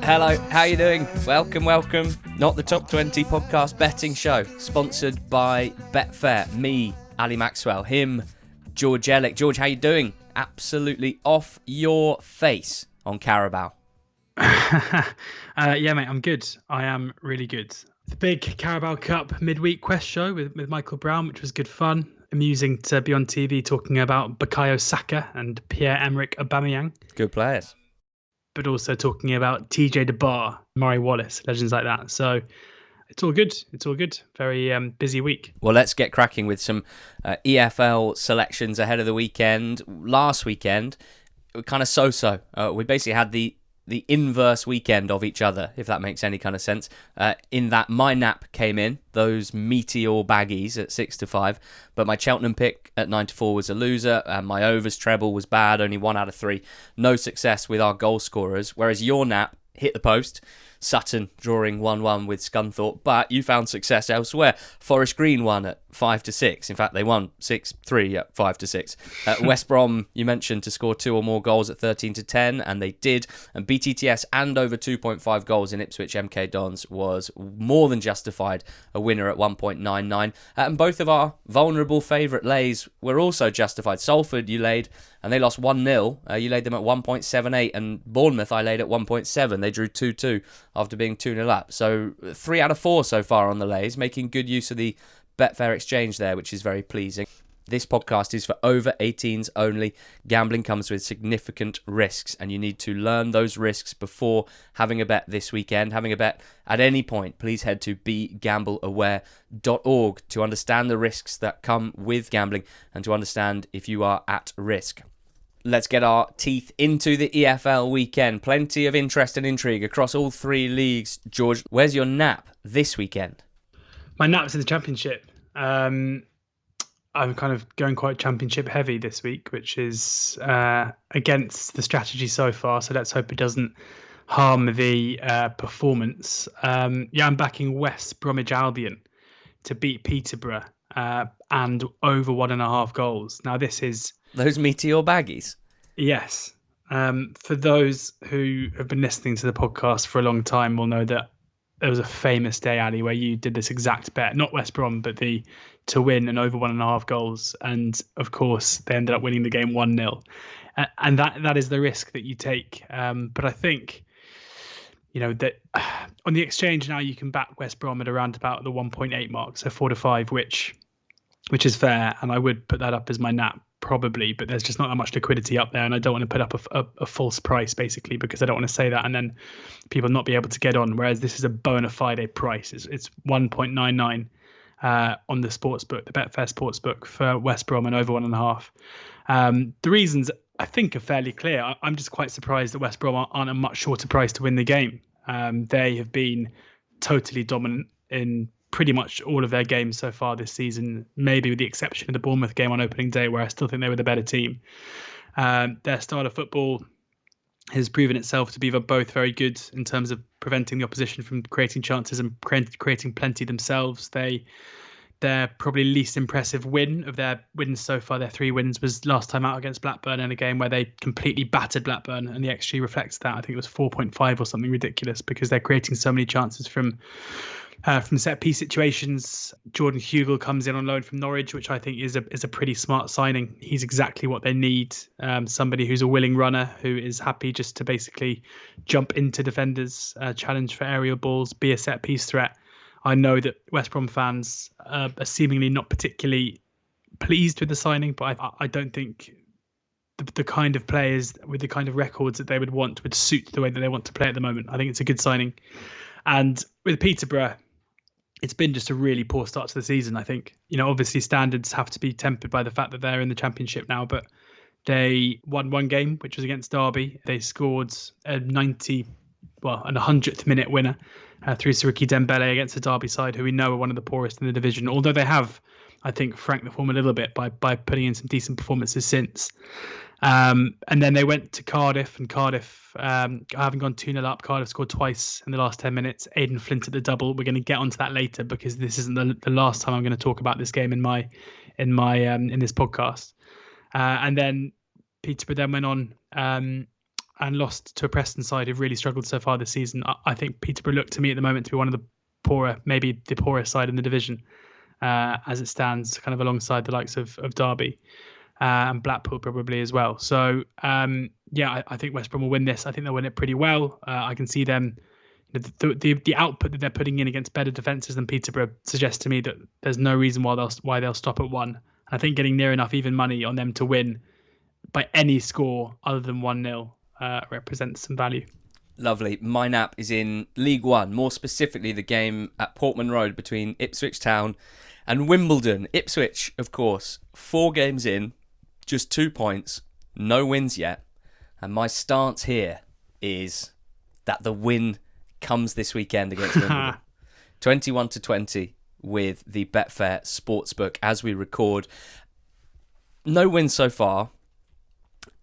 Hello, how you doing? Welcome. Not the Top 20 podcast betting show, sponsored by Betfair. Me, Ali Maxwell. Him, George Ellick. George, how you doing? Absolutely off your face on Carabao. Yeah, mate, I'm good. I am really good. The big Carabao Cup midweek quest show with Michael Brown, which was good fun. Amusing to be on TV talking about Bukayo Saka and Pierre-Emerick Aubameyang. Good players. But also talking about TJ DeBar, Murray Wallace, legends like that. So it's all good. Very busy week. Well, let's get cracking with some EFL selections ahead of the weekend. Last weekend, kind of so-so. We basically had the inverse weekend of each other, if that makes any kind of sense, in that my nap came in, those meteor baggies at 6-5, but my Cheltenham pick at 9-4 was a loser, and my overs treble was bad, only 1 out of 3. No success with our goal scorers, whereas your nap hit the post. Sutton drawing 1-1 with Scunthorpe, but you found success elsewhere. Forest Green won at 5-6. In fact, they won 6-3 at 5-6. West Brom, you mentioned, to score 2 or more goals at 13-10, and they did. And BTTS and over 2.5 goals in Ipswich MK Dons was more than justified, a winner at 1.99. And both of our vulnerable favourite lays were also justified. Salford you laid, and they lost 1-0. You laid them at 1.78, and Bournemouth I laid at 1.7. They drew 2-2 after being 2-0 up. So 3 out of 4 so far on the lays, making good use of the Betfair exchange there, which is very pleasing. This podcast is for over 18s only. Gambling comes with significant risks, and you need to learn those risks before having a bet this weekend. Having a bet at any point, please head to begambleaware.org to understand the risks that come with gambling and to understand if you are at risk. Let's get our teeth into the EFL weekend. Plenty of interest and intrigue across all 3 leagues. George, where's your nap this weekend? My nap's in the Championship. I'm kind of going quite Championship heavy this week, which is against the strategy so far. So let's hope it doesn't harm the performance. I'm backing West Bromwich Albion to beat Peterborough and over 1.5 goals. Now this is... Those meteor baggies? Yes. For those who have been listening to the podcast for a long time will know that there was a famous day, Ali, where you did this exact bet, not West Brom, but to win and over 1.5 goals. And of course, they ended up winning the game 1-0. And that is the risk that you take. But I think, that on the exchange now you can back West Brom at around about the 1.8 mark, so 4-5, which is fair. And I would put that up as my nap probably, but there's just not that much liquidity up there, and I don't want to put up a false price basically, because I don't want to say that and then people not be able to get on, whereas this is a bona fide price. It's 1.99 on the sportsbook, the Betfair sportsbook, for West Brom and over 1.5. The reasons I think are fairly clear. I'm just quite surprised that West Brom aren't a much shorter price to win the game. They have been totally dominant in pretty much all of their games so far this season, maybe with the exception of the Bournemouth game on opening day, where I still think they were the better team. Their style of football has proven itself to be both very good in terms of preventing the opposition from creating chances and creating plenty themselves. Their probably least impressive win of their wins so far, their 3 wins, was last time out against Blackburn in a game where they completely battered Blackburn, and the XG reflects that. I think it was 4.5 or something ridiculous, because they're creating so many chances from set-piece situations. Jordan Hugill comes in on loan from Norwich, which I think is a pretty smart signing. He's exactly what they need. Somebody who's a willing runner, who is happy just to basically jump into defenders, challenge for aerial balls, be a set-piece threat. I know that West Brom fans are seemingly not particularly pleased with the signing, but I don't think the kind of players with the kind of records that they would want would suit the way that they want to play at the moment. I think it's a good signing. And with Peterborough, it's been just a really poor start to the season, I think. Obviously standards have to be tempered by the fact that they're in the Championship now, but they won 1 game, which was against Derby. They scored a 100th minute winner through Siriki Dembele against the Derby side, who we know are one of the poorest in the division, although they have, I think, franked the form a little bit by putting in some decent performances since. And then they went to Cardiff, and Cardiff, having gone 2-0 up, Cardiff scored twice in the last 10 minutes. Aidan Flint at the double. We're going to get onto that later, because this isn't the last time I'm going to talk about this game in this podcast. And then Peterborough then went on and lost to a Preston side who've really struggled so far this season. I think Peterborough look to me at the moment to be one of the poorer, maybe the poorest side in the division as it stands, kind of alongside the likes of Derby and Blackpool probably as well. So I think West Brom will win this. I think they'll win it pretty well. I can see them. The output that they're putting in against better defences than Peterborough suggests to me that there's no reason why they'll stop at 1. And I think getting near enough even money on them to win by any score other than 1-0 represents some value. Lovely. My nap is in League One, more specifically the game at Portman Road between Ipswich Town and Wimbledon. Ipswich, of course, 4 games in, just 2 points, no wins yet. And my stance here is that the win comes this weekend against Wimbledon. 21-20 with the Betfair Sportsbook as we record. No wins so far.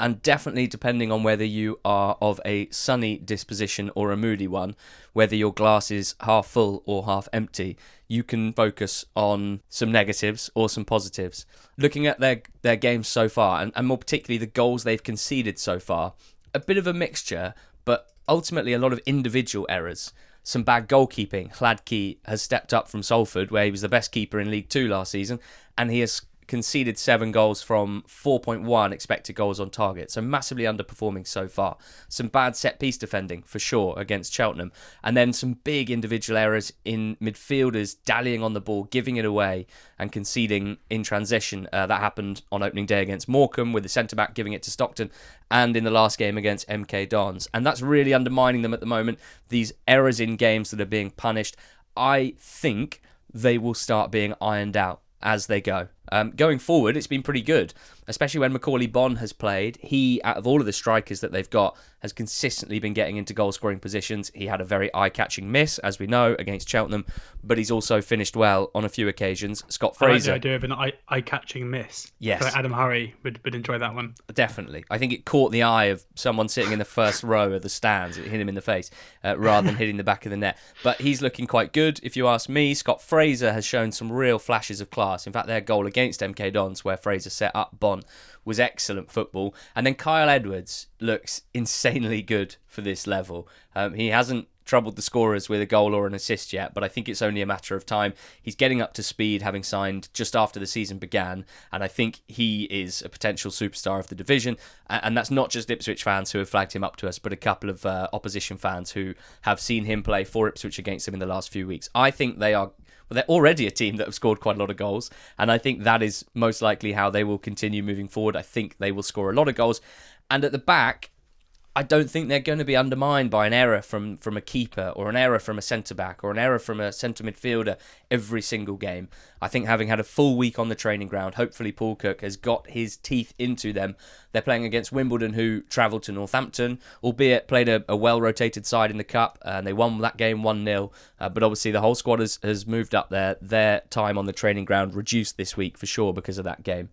And definitely, depending on whether you are of a sunny disposition or a moody one, whether your glass is half full or half empty, you can focus on some negatives or some positives. Looking at their games so far, and more particularly the goals they've conceded so far, a bit of a mixture, but ultimately a lot of individual errors. Some bad goalkeeping. Hladky has stepped up from Salford, where he was the best keeper in League 2 last season, and he has conceded 7 goals from 4.1 expected goals on target, so massively underperforming so far. Some bad set-piece defending, for sure, against Cheltenham, and then some big individual errors in midfielders dallying on the ball, giving it away, and conceding in transition. That happened on opening day against Morecambe, with the centre-back giving it to Stockton, and in the last game against MK Dons. And that's really undermining them at the moment, these errors in games that are being punished. I think they will start being ironed out as they go. Going forward, it's been pretty good, especially when Macaulay Bonne has played. He, out of all of the strikers that they've got, has consistently been getting into goal-scoring positions. He had a very eye-catching miss, as we know, against Cheltenham, but he's also finished well on a few occasions. Scott Fraser. I like the idea of an eye-catching miss. Yes. So Adam Hurrey would enjoy that one. Definitely. I think it caught the eye of someone sitting in the first row of the stands. It hit him in the face rather than hitting the back of the net. But he's looking quite good, if you ask me. Scott Fraser has shown some real flashes of class. In fact, their goal against MK Dons, where Fraser set up Bonne, was excellent football. And then Kyle Edwards looks insanely good for this level. He hasn't troubled the scorers with a goal or an assist yet, but I think it's only a matter of time. He's getting up to speed, having signed just after the season began, and I think he is a potential superstar of the division. And that's not just Ipswich fans who have flagged him up to us, but a couple of opposition fans who have seen him play for Ipswich against them in the last few weeks. I think they're already a team that have scored quite a lot of goals, and I think that is most likely how they will continue moving forward. I think they will score a lot of goals, and at the back, I don't think they're going to be undermined by an error from a keeper or an error from a centre-back or an error from a centre midfielder every single game. I think having had a full week on the training ground, hopefully Paul Cook has got his teeth into them. They're playing against Wimbledon, who travelled to Northampton, albeit played a well-rotated side in the Cup, and they won that game 1-0. But obviously the whole squad has moved up there. Their time on the training ground reduced this week for sure because of that game.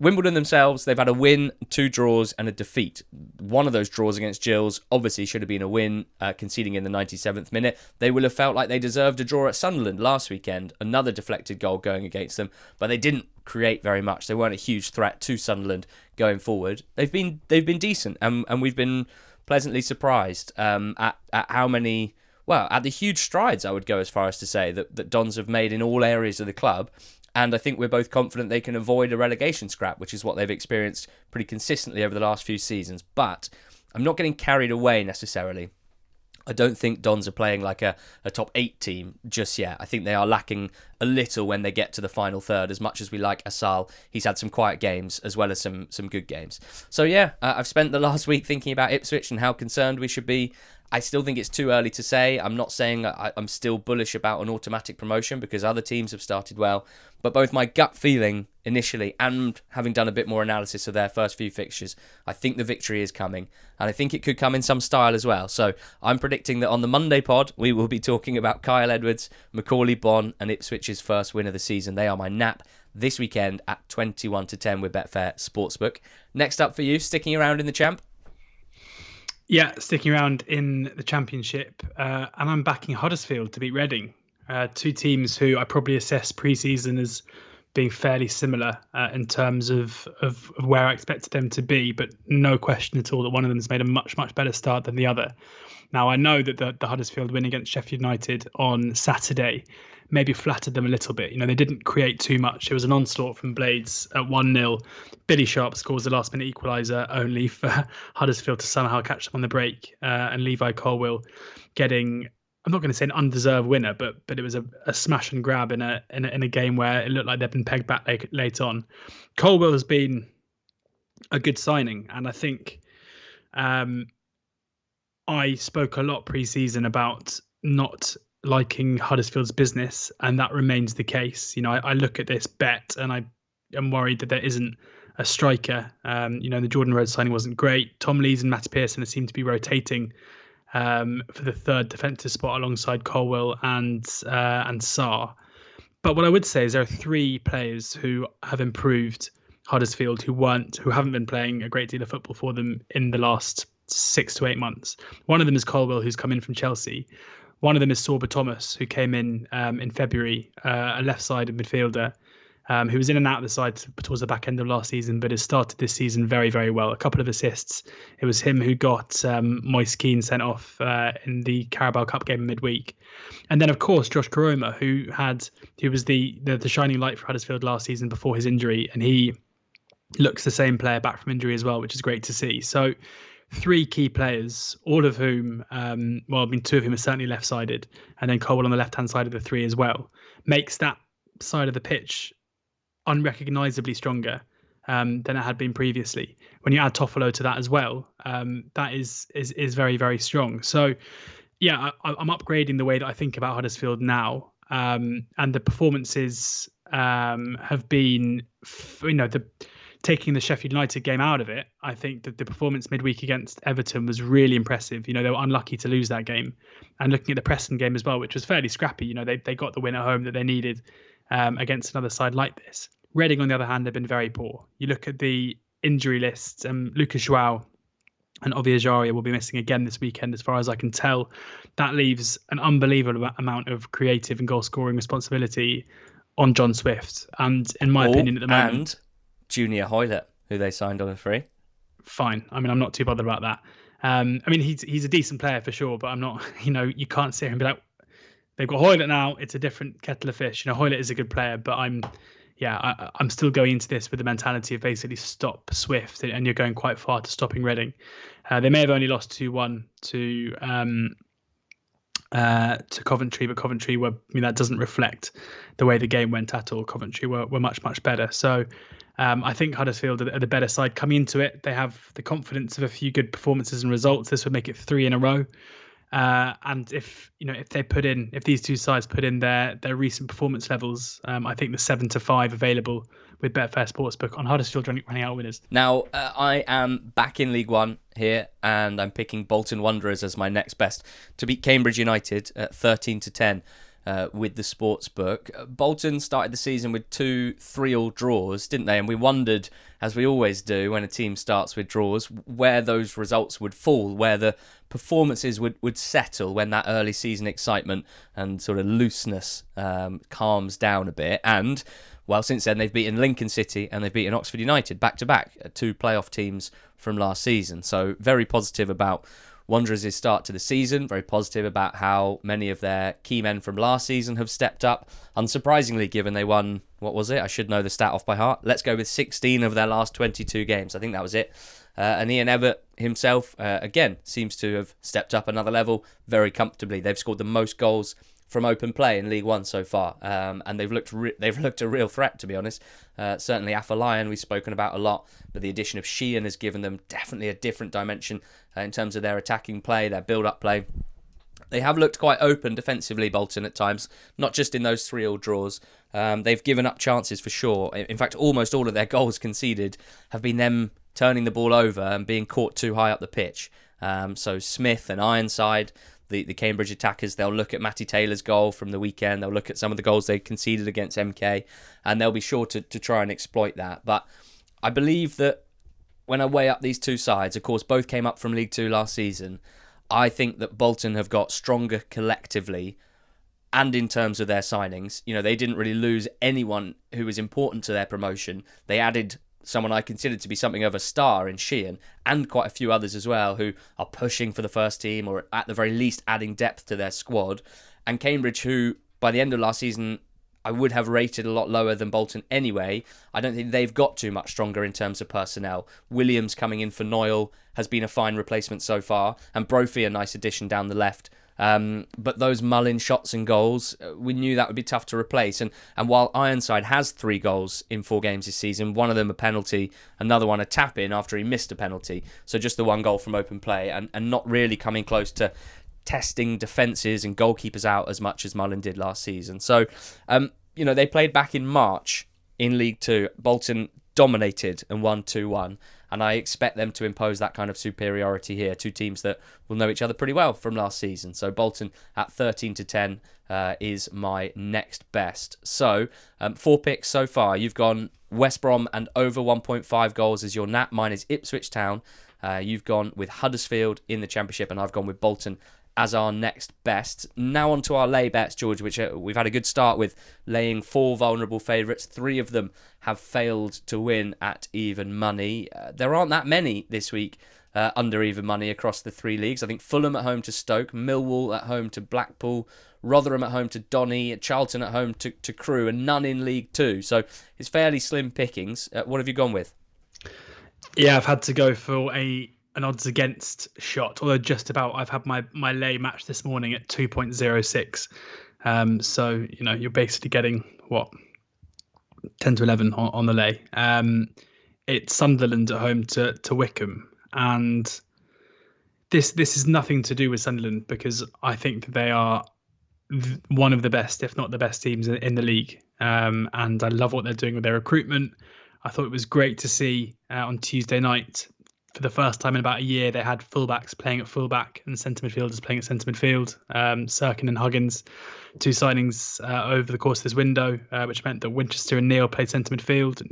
Wimbledon themselves, they've had a win, 2 draws and a defeat. One of those draws against Gills obviously should have been a win, conceding in the 97th minute. They will have felt like they deserved a draw at Sunderland last weekend, another deflected goal going against them, but they didn't create very much. They weren't a huge threat to Sunderland going forward. They've been decent, and we've been pleasantly surprised at how many... Well, at the huge strides, I would go as far as to say, that Dons have made in all areas of the club. And I think we're both confident they can avoid a relegation scrap, which is what they've experienced pretty consistently over the last few seasons. But I'm not getting carried away necessarily. I don't think Dons are playing like a top 8 team just yet. I think they are lacking a little when they get to the final third. As much as we like Asal, he's had some quiet games as well as some good games. So yeah, I've spent the last week thinking about Ipswich and how concerned we should be. I still think it's too early to say. I'm not saying I'm still bullish about an automatic promotion because other teams have started well. But both my gut feeling initially and having done a bit more analysis of their first few fixtures, I think the victory is coming. And I think it could come in some style as well. So I'm predicting that on the Monday pod, we will be talking about Kyle Edwards, Macaulay Bonne and Ipswich's first win of the season. They are my nap this weekend at 21-10 with Betfair Sportsbook. Next up for you, sticking around in the champ. Yeah, sticking around in the Championship, and I'm backing Huddersfield to beat Reading, 2 teams who I probably assess pre-season as being fairly similar in terms of where I expected them to be, but no question at all that one of them has made a much, much better start than the other. Now, I know that the Huddersfield win against Sheffield United on Saturday maybe flattered them a little bit. They didn't create too much. It was an onslaught from Blades at 1-0. Billy Sharp scores the last-minute equaliser, only for Huddersfield to somehow catch them on the break, and Levi Colwill getting, I'm not going to say an undeserved winner, but it was a smash and grab in a game where it looked like they'd been pegged back late on. Colwill has been a good signing, and I think I spoke a lot pre-season about not liking Huddersfield's business, and that remains the case. I look at this bet and I am worried that there isn't a striker. The Jordan Rhodes signing wasn't great. Tom Lees and Matt Pearson seem to be rotating for the third defensive spot alongside Colwill and Sarr. But what I would say is there are three players who have improved Huddersfield who haven't been playing a great deal of football for them in the last 6 to 8 months. One of them is Colwill, who's come in from Chelsea. One of them is Sorba Thomas, who came in February, a left-sided midfielder, who was in and out of the side towards the back end of last season, but has started this season very, very well. A couple of assists. It was him who got Moise Keane sent off in the Carabao Cup game midweek. And then, of course, Josh Koroma, who was the shining light for Huddersfield last season before his injury, and he looks the same player back from injury as well, which is great to see. So three key players, all of whom, two of whom are certainly left-sided, and then Colwill on the left-hand side of the three as well, makes that side of the pitch unrecognisably stronger than it had been previously. When you add Toffolo to that as well, that is very, very strong. So, yeah, I'm upgrading the way that I think about Huddersfield now, and the performances have been, taking the Sheffield United game out of it, I think that the performance midweek against Everton was really impressive. They were unlucky to lose that game. And looking at the Preston game as well, which was fairly scrappy, they got the win at home that they needed against another side like this. Reading, on the other hand, have been very poor. You look at the injury list, Lucas João and Ovie Ejaria will be missing again this weekend, as far as I can tell. That leaves an unbelievable amount of creative and goal-scoring responsibility on John Swift. And in my opinion at the moment... And Junior Hoylett, who they signed on a free. Fine. I'm not too bothered about that. He's a decent player for sure, but I'm not, you can't sit here and be like, they've got Hoylett now, it's a different kettle of fish. Hoylett is a good player, but I'm still going into this with the mentality of basically stop Swift, and you're going quite far to stopping Reading. They may have only lost 2-1 to Coventry, but Coventry that doesn't reflect the way the game went at all. Coventry were much, much better. So I think Huddersfield are the better side coming into it. They have the confidence of a few good performances and results. This would make it 3 in a row. And if these two sides put in their recent performance levels, I think the 7-5 available with Betfair Sportsbook on Huddersfield running out winners. Now, I am back in League One here, and I'm picking Bolton Wanderers as my next best to beat Cambridge United at 13-10 with the Sportsbook. Bolton started the season with 2 3-all draws, didn't they? And we wondered, as we always do when a team starts with draws, where those results would fall, where the performances would settle when that early season excitement and sort of looseness calms down a bit. And, well, since then they've beaten Lincoln City and they've beaten Oxford United back-to-back, 2 playoff teams from last season. So very positive about Wanderers' start to the season, very positive about how many of their key men from last season have stepped up. Unsurprisingly, given they won, what was it? I should know the stat off by heart. Let's go with 16 of their last 22 games. I think that was it. And Ian Evatt himself, again, seems to have stepped up another level very comfortably. They've scored the most goals from open play in League One so far, and they've looked a real threat, to be honest. Certainly Afolayan we've spoken about a lot, but the addition of Sheehan has given them definitely a different dimension in terms of their attacking play, their build-up play. They have looked quite open defensively, Bolton, at times, not just in those 3-all draws. They've given up chances for sure. In fact, almost all of their goals conceded have been them turning the ball over and being caught too high up the pitch. So Smith and Ironside, the Cambridge attackers, they'll look at Matty Taylor's goal from the weekend, they'll look at some of the goals they conceded against MK, and they'll be sure to try and exploit that. But I believe that when I weigh up these two sides, of course, both came up from League Two last season, I think that Bolton have got stronger collectively and in terms of their signings. They didn't really lose anyone who was important to their promotion. They added someone I consider to be something of a star in Sheehan, and quite a few others as well who are pushing for the first team, or at the very least adding depth to their squad. And Cambridge, who by the end of last season I would have rated a lot lower than Bolton anyway, I don't think they've got too much stronger in terms of personnel. Williams coming in for Noyle has been a fine replacement so far, and Brophy a nice addition down the left. But those Mullin shots and goals, we knew that would be tough to replace. And while Ironside has 3 goals in 4 games this season, one of them a penalty, another one a tap-in after he missed a penalty. So just the 1 goal from open play, and not really coming close to testing defences and goalkeepers out as much as Mullin did last season. So, they played back in March in League 2. Bolton dominated and won 2-1. And I expect them to impose that kind of superiority here. 2 teams that will know each other pretty well from last season. So Bolton at 13-10 is my next best. So 4 picks so far. You've gone West Brom and over 1.5 goals as your nap. Mine is Ipswich Town. You've gone with Huddersfield in the Championship, and I've gone with Bolton as our next best. Now on to our lay bets, George, which we've had a good start with, laying 4 vulnerable favourites. 3 of them have failed to win at even money. There aren't that many this week under even money across the 3 leagues. I think Fulham at home to Stoke, Millwall at home to Blackpool, Rotherham at home to Donny, Charlton at home to Crewe, and none in League 2. So it's fairly slim pickings. What have you gone with? Yeah, I've had to go for an odds against shot, although just about. I've had my lay match this morning at 2.06. So, you're basically getting, 10 to 11 on the lay. It's Sunderland at home to Wickham. And this is nothing to do with Sunderland, because I think that they are one of the best, if not the best teams in the league. And I love what they're doing with their recruitment. I thought it was great to see on Tuesday night, for the first time in about a year, they had fullbacks playing at fullback and centre midfielders playing at centre midfield. Sirkin and Huggins, 2 signings over the course of this window, which meant that Winchester and Neil played centre midfield.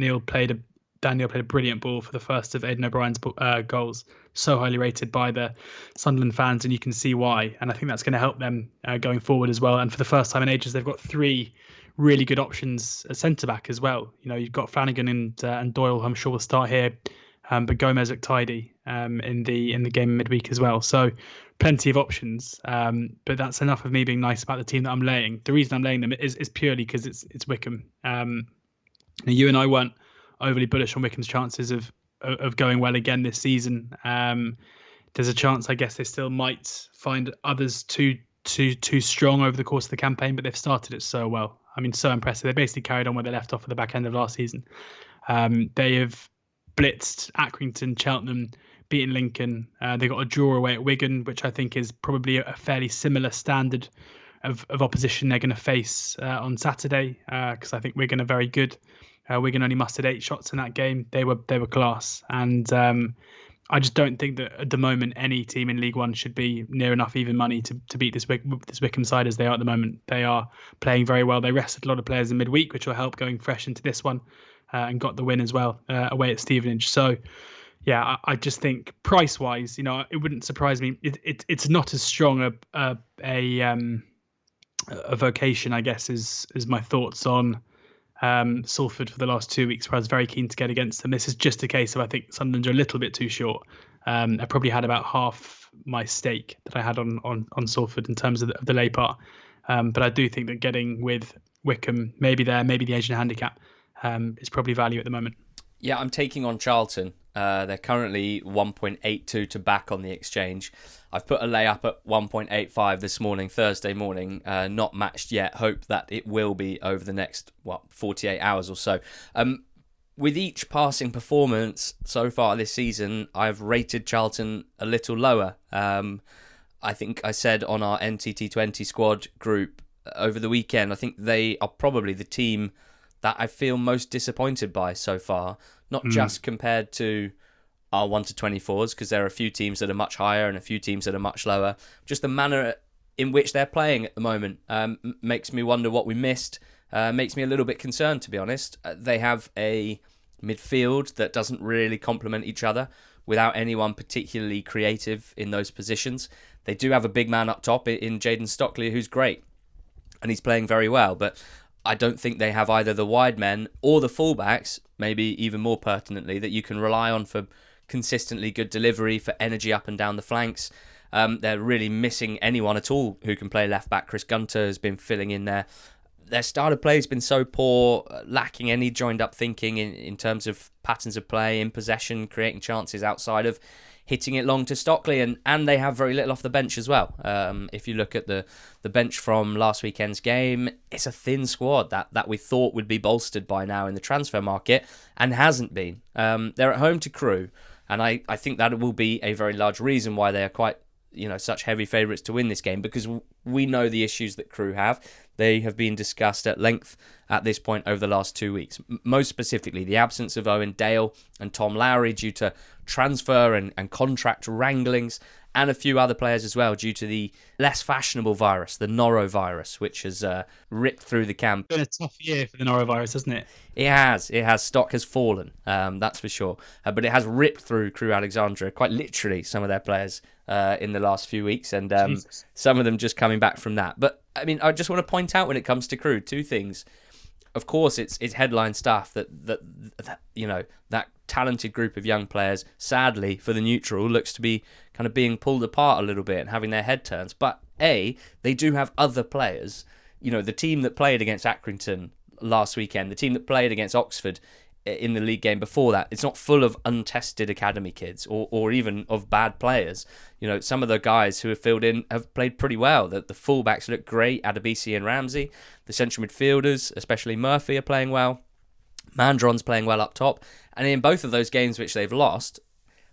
Dan Neil played a brilliant ball for the first of Aidan O'Brien's goals. So highly rated by the Sunderland fans, and you can see why. And I think that's going to help them going forward as well. And for the first time in ages, they've got 3 really good options at centre back as well. You've got Flanagan and Doyle, who I'm sure will start here. But Gomez looked tidy in the game midweek as well. So plenty of options. But that's enough of me being nice about the team that I'm laying. The reason I'm laying them is purely because it's Wickham. You and I weren't overly bullish on Wickham's chances of going well again this season. There's a chance, I guess, they still might find others too strong over the course of the campaign, but they've started it so well. I mean, so impressive. They basically carried on where they left off at the back end of last season. They have blitzed Accrington, Cheltenham, beaten Lincoln. They got a draw away at Wigan, which I think is probably a fairly similar standard of opposition they're going to face on Saturday, because I think Wigan are very good. Wigan only mustered 8 shots in that game. They were class, and I just don't think that at the moment any team in League One should be near enough even money to beat this Wickham side as they are at the moment. They are playing very well. They rested a lot of players in midweek, which will help going fresh into this one. And got the win as well away at Stevenage. So, yeah, I just think price-wise, it wouldn't surprise me. It's not as strong a vocation, I guess, is my thoughts on Salford for the last 2 weeks, where I was very keen to get against them. This is just a case of, I think Sunderland are a little bit too short. I probably had about half my stake that I had on Salford in terms of the lay part. But I do think that getting with Wickham, maybe the Asian handicap, is probably value at the moment. Yeah, I'm taking on Charlton. They're currently 1.82 to back on the exchange. I've put a lay up at 1.85 this morning, Thursday morning. Not matched yet. Hope that it will be over the next 48 hours or so. With each passing performance so far this season, I've rated Charlton a little lower. I think I said on our NTT20 squad group over the weekend, I think they are probably the team that I feel most disappointed by so far, not just compared to our 1 to 24s, because there are a few teams that are much higher and a few teams that are much lower. Just the manner in which they're playing at the moment makes me wonder what we missed, makes me a little bit concerned, to be honest. They have a midfield that doesn't really complement each other without anyone particularly creative in those positions. They do have a big man up top in Jayden Stockley, who's great. and he's playing very well. But I don't think they have either the wide men or the fullbacks, maybe even more pertinently, that you can rely on for consistently good delivery, for energy up and down the flanks. They're really missing anyone at all who can play left back. Chris Gunter has been filling in there. Their style of play has been so poor, lacking any joined up thinking in terms of patterns of play, in possession, creating chances outside of hitting it long to Stockley, and they have very little off the bench as well. If you look at the bench from last weekend's game, it's a thin squad that we thought would be bolstered by now in the transfer market, and hasn't been. They're at home to Crewe, and I think that will be a very large reason why they are quite such heavy favourites to win this game, because we know the issues that Crewe have. They have been discussed at length at this point over the last 2 weeks. Most specifically, the absence of Owen Dale and Tom Lowry due to transfer and contract wranglings, and a few other players as well due to the less fashionable virus, the norovirus, which has ripped through the camp. It's been a tough year for the norovirus, hasn't it? It has. Stock has fallen, that's for sure. But it has ripped through Crewe Alexandra, quite literally, some of their players in the last few weeks, and some of them just coming back from that. But, I mean, I just want to point out when it comes to Crewe, two things. Of course, it's headline stuff that talented group of young players, sadly for the neutral, looks to be kind of being pulled apart a little bit and having their head turns. But they do have other players. The team that played against Accrington last weekend, the team that played against Oxford in the league game before that, it's not full of untested academy kids or even of bad players. Some of the guys who have filled in have played pretty well. The fullbacks look great, Adebisi and Ramsey. The central midfielders, especially Murphy, are playing well. Mandron's playing well up top. And in both of those games which they've lost,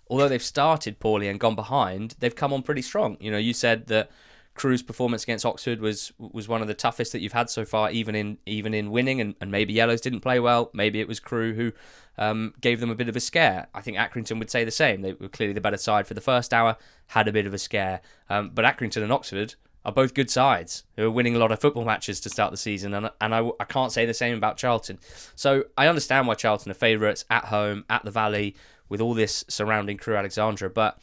although they've started poorly and gone behind, they've come on pretty strong. You said that Crewe's performance against Oxford was one of the toughest that you've had so far, even in winning, and maybe Yellows didn't play well. Maybe it was Crewe who gave them a bit of a scare. I think Accrington would say the same. They were clearly the better side for the first hour, had a bit of a scare. But Accrington and Oxford are both good sides who are winning a lot of football matches to start the season, and I can't say the same about Charlton. So I understand why Charlton are favourites at home, at the Valley, with all this surrounding Crewe Alexandra, but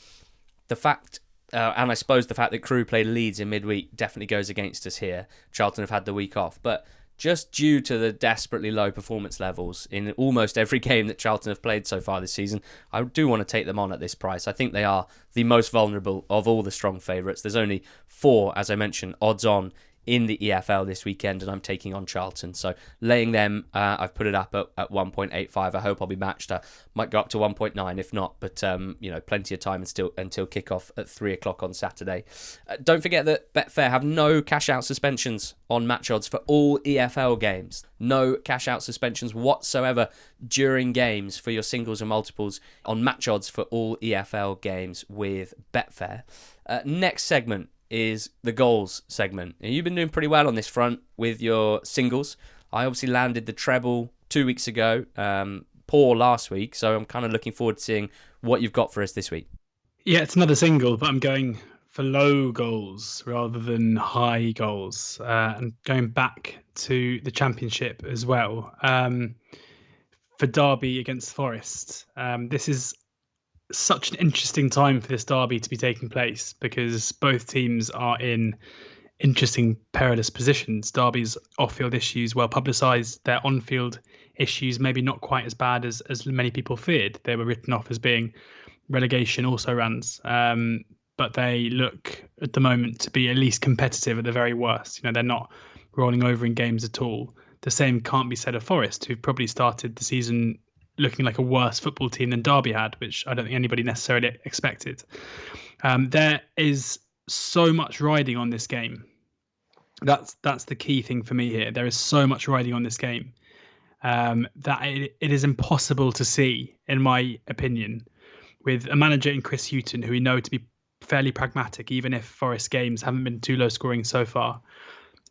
the fact... and I suppose the fact that Crewe played Leeds in midweek definitely goes against us here. Charlton have had the week off. But just due to the desperately low performance levels in almost every game that Charlton have played so far this season, I do want to take them on at this price. I think they are the most vulnerable of all the strong favourites. There's only 4, as I mentioned, odds on in the EFL this weekend, and I'm taking on Charlton. So laying them, I've put it up at 1.85. I hope I'll be matched. I might go up to 1.9 if not, but plenty of time until kickoff at 3 o'clock on Saturday. Don't forget that Betfair have no cash-out suspensions on match odds for all EFL games. No cash-out suspensions whatsoever during games for your singles and multiples on match odds for all EFL games with Betfair. Next segment is the goals segment. Now, you've been doing pretty well on this front with your singles. I obviously landed the treble 2 weeks ago, poor last week, so I'm kind of looking forward to seeing what you've got for us this week. Yeah, it's another single, but I'm going for low goals rather than high goals, and going back to the Championship as well. For Derby against Forest, this is such an interesting time for this derby to be taking place, because both teams are in interesting, perilous positions. Derby's off-field issues well publicised. Their on-field issues maybe not quite as bad as many people feared. They were written off as being relegation also-rans, but they look at the moment to be at least competitive at the very worst. They're not rolling over in games at all. The same can't be said of Forest, who've probably started the season looking like a worse football team than Derby had, which I don't think anybody necessarily expected. There is so much riding on this game. That's the key thing for me here. There is so much riding on this game that it is impossible to see, in my opinion, with a manager in Chris Hughton, who we know to be fairly pragmatic, even if Forest games haven't been too low scoring so far,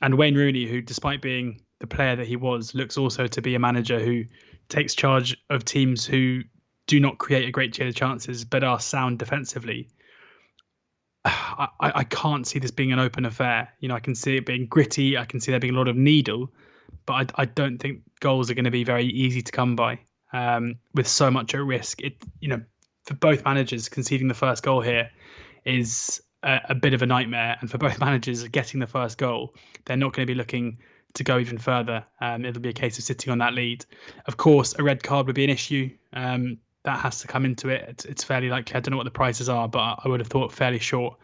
and Wayne Rooney, who, despite being the player that he was, looks also to be a manager who takes charge of teams who do not create a great deal of chances but are sound defensively. I can't see this being an open affair. I can see it being gritty. I can see there being a lot of needle, but I don't think goals are going to be very easy to come by, with so much at risk. For both managers, conceding the first goal here is a bit of a nightmare. And for both managers, getting the first goal, they're not going to be looking to go even further. It'll be a case of sitting on that lead. Of course, a red card would be an issue. That has to come into it. It's fairly likely. I don't know what the prices are, but I would have thought fairly short.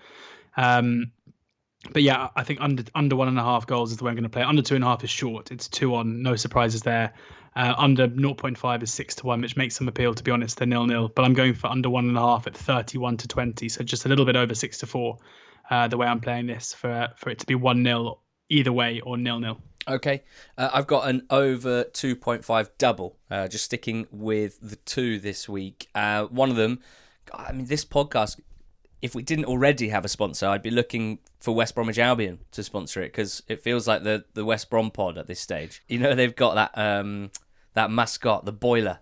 But yeah, I think under 1.5 goals is the way I'm going to play. Under 2.5 is short. It's 2-on, no surprises there. Under 0.5 is 6-1, which makes some appeal, to be honest. They're 0-0, but I'm going for under 1.5 at 31-20, so just a little bit over 6-4. The way I'm playing this for it to be 1-0 either way or 0-0. Okay, I've got an over 2.5 double. Just sticking with the two this week. One of them, I mean, this podcast, if we didn't already have a sponsor, I'd be looking for West Bromwich Albion to sponsor it, because it feels like the West Brom pod at this stage. You know, they've got that mascot, the boiler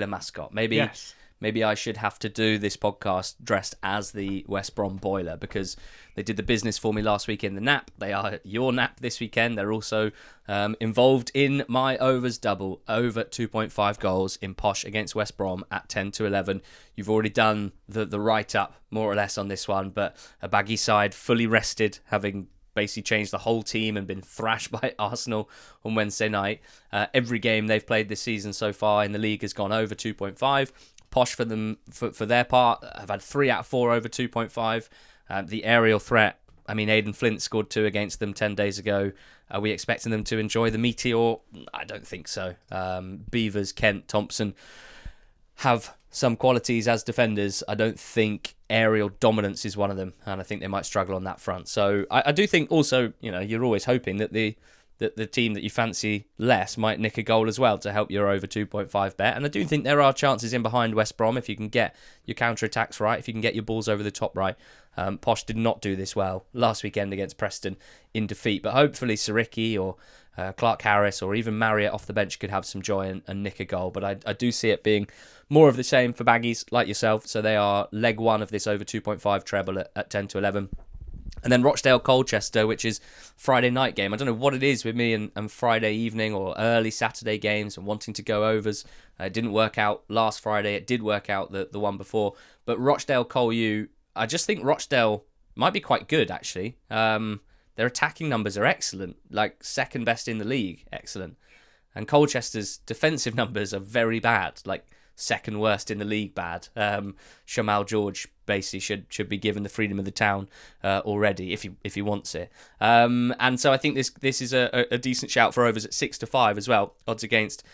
mascot. Maybe I should have to do this podcast dressed as the West Brom boiler, because they did the business for me last week in the nap. They are your nap this weekend. They're also involved in my overs double, over 2.5 goals in Posh against West Brom at 10-11. You've already done the write-up, more or less, on this one, but a baggy side, fully rested, having basically changed the whole team and been thrashed by Arsenal on Wednesday night. Every game they've played this season so far in the league has gone over 2.5. Posh for them, for their part, have had 3 out of 4 over 2.5. The aerial threat, I mean, Aidan Flint scored 2 against them 10 days ago. Are we expecting them to enjoy the meteor? I don't think so. Beavers, Kent, Thompson have some qualities as defenders. I don't think aerial dominance is one of them, and I think they might struggle on that front. So I do think also, you know, you're always hoping that the team that you fancy less might nick a goal as well to help your over 2.5 bet. And I do think there are chances in behind West Brom if you can get your counter-attacks right, if you can get your balls over the top right. Posh did not do this well last weekend against Preston in defeat, but hopefully Siriki or Clark Harris or even Marriott off the bench could have some joy and nick a goal. But I do see it being more of the same for baggies like yourself. So they are leg one of this over 2.5 treble at 10-11. And then Rochdale-Colchester, which is Friday night game. I don't know what it is with me and Friday evening or early Saturday games and wanting to go overs. It didn't work out last Friday. It did work out the one before. But Rochdale-Col-U, I just think Rochdale might be quite good, actually. Their attacking numbers are excellent, like second best in the league, excellent. And Colchester's defensive numbers are very bad, like second worst in the league bad. Shamal George basically should be given the freedom of the town already if he wants it. And so I think this is a decent shout for overs at 6-5 as well. Odds against.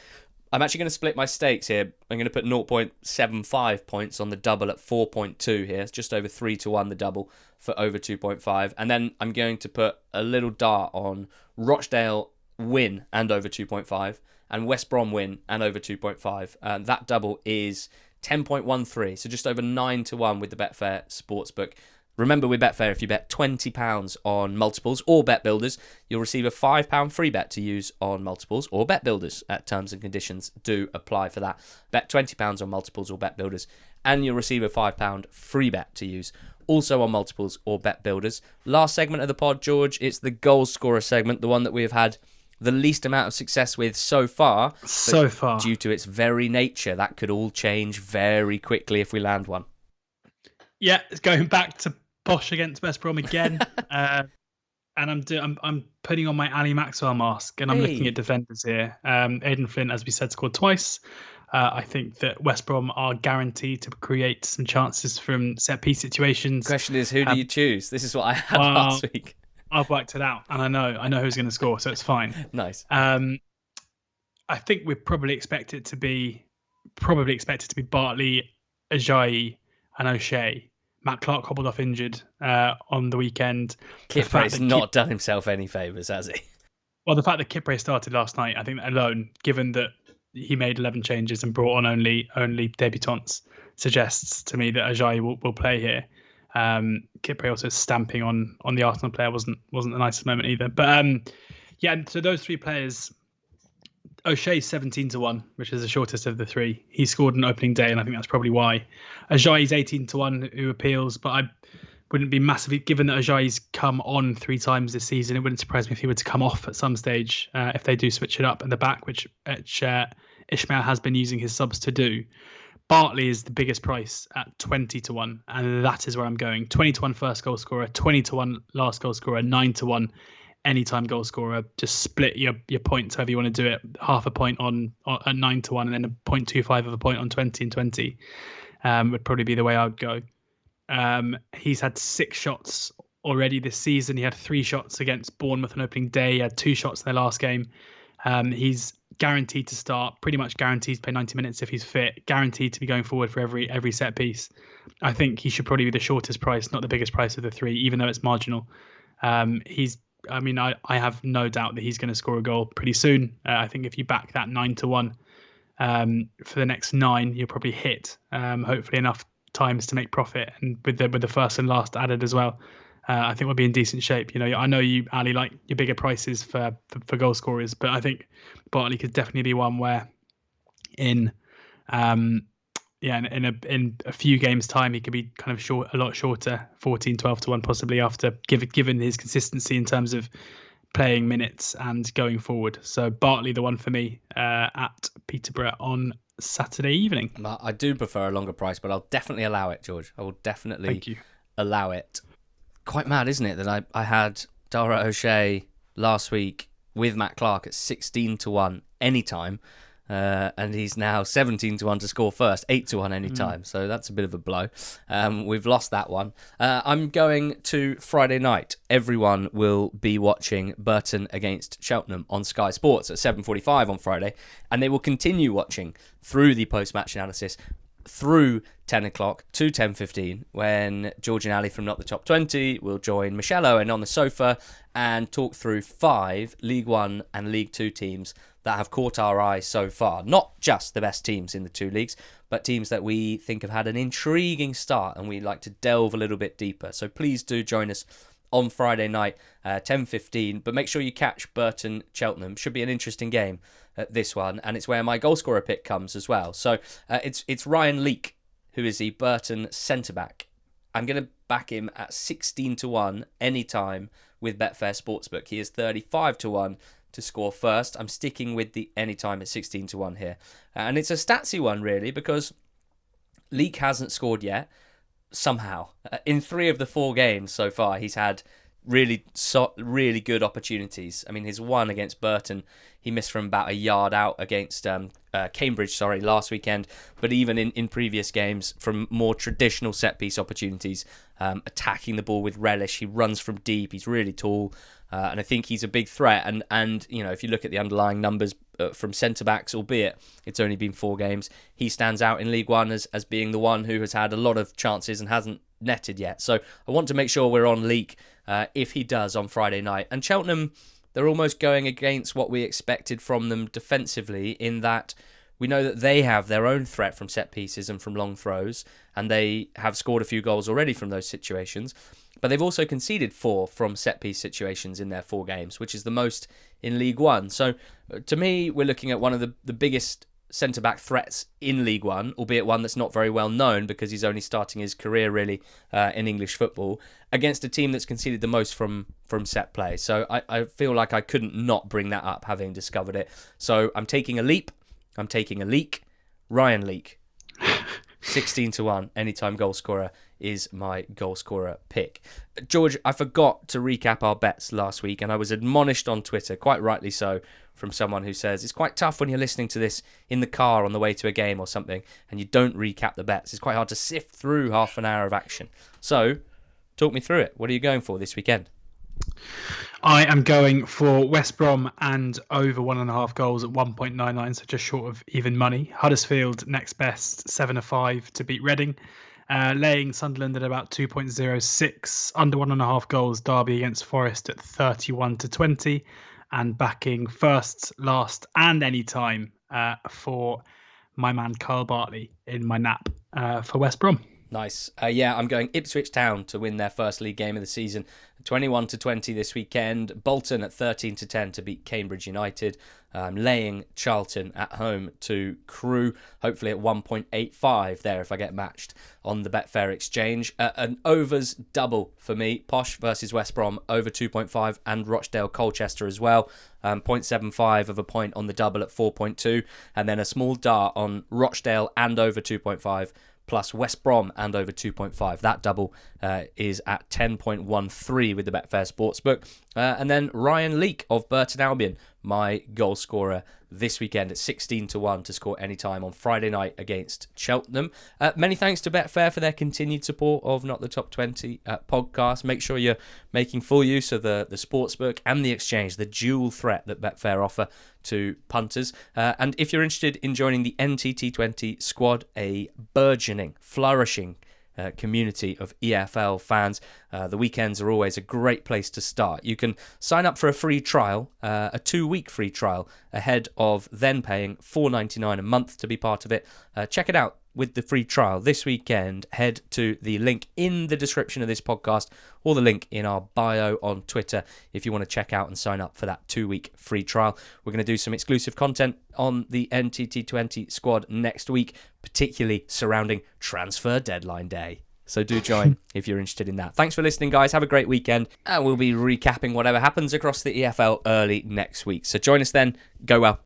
I'm actually going to split my stakes here. I'm going to put 0.75 points on the double at 4.2 here. It's just over 3-1 the double for over 2.5. And then I'm going to put a little dart on Rochdale win and over 2.5 and West Brom win and over 2.5. That double is 10.13, so just over 9-1 with the Betfair Sportsbook. Remember, with Betfair, if you bet £20 on multiples or Bet Builders, you'll receive a £5 free bet to use on multiples or Bet Builders. Terms and conditions do apply for that. Bet £20 on multiples or Bet Builders, and you'll receive a £5 free bet to use also on multiples or Bet Builders. Last segment of the pod, George, it's the goal scorer segment, the one that we have had the least amount of success with so far. Due to its very nature, that could all change very quickly if we land one. Yeah, it's going back to Posh against West Brom again. And I'm putting on my Ali Maxwell mask, and I'm looking at defenders here. Aidan Flint, as we said, scored twice. I think that West Brom are guaranteed to create some chances from set-piece situations. The question is, who do you choose? This is what I had last week. I've worked it out, and I know who's going to score, so it's fine. Nice. I think we probably expect it to be Bartley, Ajayi, and O'Shea. Matt Clark hobbled off injured on the weekend. Kipre's not done himself any favours, has he? Well, the fact that Kipre started last night, I think that alone, given that he made 11 changes and brought on only debutants, suggests to me that Ajayi will play here. Kipre also stamping on the Arsenal player wasn't the nicest moment either. But so those three players, O'Shea's 17-1, which is the shortest of the three. He scored on opening day, and I think that's probably why. Ajayi's 18-1, who appeals, but I wouldn't be massively, given that Ajayi's come on 3 times this season, it wouldn't surprise me if he were to come off at some stage if they do switch it up at the back, which Ishmael has been using his subs to do. Bartley is the biggest price at 20-1, and that is where I'm going. 20-1 first goal scorer, 20-1 last goal scorer, 9-1 anytime goal scorer. Just split your points however you want to do it. Half a point on at 9-1, and then a 0.25 of a point on 20 and 20 would probably be the way I would go. He's had 6 shots already this season. He had 3 shots against Bournemouth on opening day. He had 2 shots in their last game. He's guaranteed to start, pretty much guaranteed to play 90 minutes if he's fit, guaranteed to be going forward for every set piece. I think he should probably be the shortest price, not the biggest price of the 3, even though it's marginal. I have no doubt that he's going to score a goal pretty soon. I think if you back that 9-1 for the next 9, you'll probably hit hopefully enough times to make profit, and with the first and last added as well. I think we'll be in decent shape. I know you, Ali, like your bigger prices for goal scorers, but I think Bartley could definitely be one where in a few games time he could be kind of a lot shorter, 14-12-1 possibly, after given his consistency in terms of playing minutes and going forward. So Bartley, the one for me at Peterborough on Saturday evening. I do prefer a longer price, but I'll definitely allow it, George. I will definitely allow it. Quite mad, isn't it, that I had Dara O'Shea last week with Matt Clark at 16-1 anytime, and he's now 17-1 to score first, 8-1 anytime. So that's a bit of a blow. We've lost that one. I'm going to Friday night. Everyone will be watching Burton against Cheltenham on Sky Sports at 7:45 on Friday, and they will continue watching through the post-match analysis through 10 o'clock to 10:15, when George and Ali from Not the Top 20 will join Michelle Owen on the sofa and talk through 5 League One and League Two teams that have caught our eye so far. Not just the best teams in the 2 leagues, but teams that we think have had an intriguing start and we'd like to delve a little bit deeper. So please do join us on Friday night, 10:15. But make sure you catch Burton Cheltenham. Should be an interesting game, this one, and it's where my goal scorer pick comes as well. So it's Ryan Leake, who is the Burton centre back. I'm going to back him at 16-1 anytime with Betfair Sportsbook. He is 35-1 to score first. I'm sticking with the anytime at 16-1 here, and it's a statsy one really, because Leake hasn't scored yet. Somehow, in 3 of the 4 games so far, he's had really good opportunities. I mean, his one against Burton, he missed from about a yard out against Cambridge, last weekend. But even in previous games, from more traditional set-piece opportunities, attacking the ball with relish, he runs from deep, he's really tall, and I think he's a big threat. And if you look at the underlying numbers from centre-backs, albeit it's only been 4 games, he stands out in League One as being the one who has had a lot of chances and hasn't netted yet. So I want to make sure we're on Leake if he does on Friday night. And Cheltenham, they're almost going against what we expected from them defensively, in that we know that they have their own threat from set pieces and from long throws, and they have scored a few goals already from those situations. But they've also conceded 4 from set-piece situations in their 4 games, which is the most in League One. So to me, we're looking at one of the biggest centre-back threats in League One, albeit one that's not very well known because he's only starting his career really in English football, against a team that's conceded the most from set play. So I feel like I couldn't not bring that up, having discovered it. So I'm taking a leap. I'm taking a Leake. Ryan Leake. 16-1 anytime goal scorer is my goal scorer pick. George, I forgot to recap our bets last week, and I was admonished on Twitter, quite rightly so, from someone who says it's quite tough when you're listening to this in the car on the way to a game or something and you don't recap the bets. It's quite hard to sift through half an hour of action. So talk me through it. What are you going for this weekend? I am going for West Brom and over 1.5 goals at 1.99, so just short of even money. Huddersfield next best, 7-5 to beat Reading. Laying Sunderland at about 2.06, under 1.5 goals, Derby against Forest at 31-20, and backing first, last, and any time for my man Carl Bartley in my nap for West Brom. Nice. Yeah, I'm going Ipswich Town to win their first league game of the season. 21-20 this weekend. Bolton at 13-10 to beat Cambridge United. Laying Charlton at home to Crewe. Hopefully at 1.85 there if I get matched on the Betfair exchange. An overs double for me. Posh versus West Brom over 2.5 and Rochdale Colchester as well. 0.75 of a point on the double at 4.2. And then a small dart on Rochdale and over 2.5. Plus West Brom and over 2.5. That double is at 10.13 with the Betfair Sportsbook. And then Ryan Leake of Burton Albion, my goal scorer this weekend at 16-1 to score anytime on Friday night against Cheltenham. Many thanks to Betfair for their continued support of Not the Top 20 podcast. Make sure you're making full use of the Sportsbook and the exchange, the dual threat that Betfair offer to punters. And if you're interested in joining the NTT20 squad, a burgeoning, flourishing community of EFL fans, the weekends are always a great place to start. You can sign up for a free trial, a 2-week free trial, ahead of then paying $4.99 a month to be part of it. Check it out with the free trial this weekend. Head to the link in the description of this podcast or the link in our bio on Twitter if you want to check out and sign up for that 2-week free trial. We're going to do some exclusive content on the NTT20 squad next week, particularly surrounding transfer deadline day. So do join if you're interested in that. Thanks for listening, guys. Have a great weekend. And we'll be recapping whatever happens across the EFL early next week. So join us then. Go well.